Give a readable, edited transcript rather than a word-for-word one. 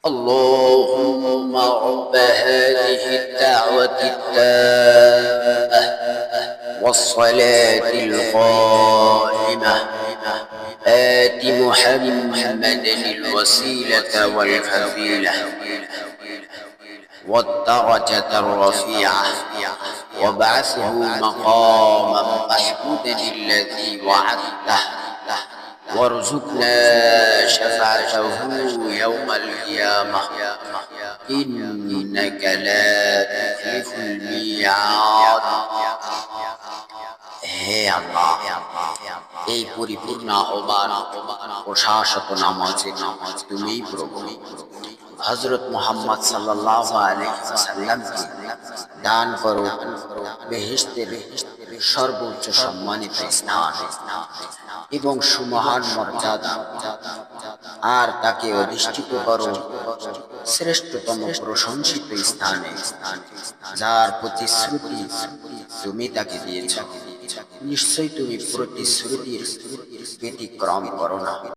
اللهم رب هذه الدعوة التامة والصلاة القائمة آت محمدا الوسيلة والفضيلة والدرجة الرفيعة وابعثه مقاما محمودا الذي وعدته وارزقنا شفاعته يوم القيامة إنك لا تخلف الميعاد। হে আল্লাহ, এই পরিপূর্ণ আহ্বান ও শাশ্বত নামাজে তুমি প্রভু হযরত মুহাম্মদ সাল্লাল্লাহু আলাইহি ওয়াসাল্লামকে দান করো বেহেশতের সর্বোচ্চ সম্মানিত স্থান এবং সুমহান মর্যাদা, আর তাকে অধিষ্ঠিত করো শ্রেষ্ঠতম প্রশংসিত স্থানে, যার প্রতিশ্রুতি তুমি তাকে দিয়েছ। নিশ্চয়ই তুমি প্রতিশ্রুতির ব্যতিক্রম করো না।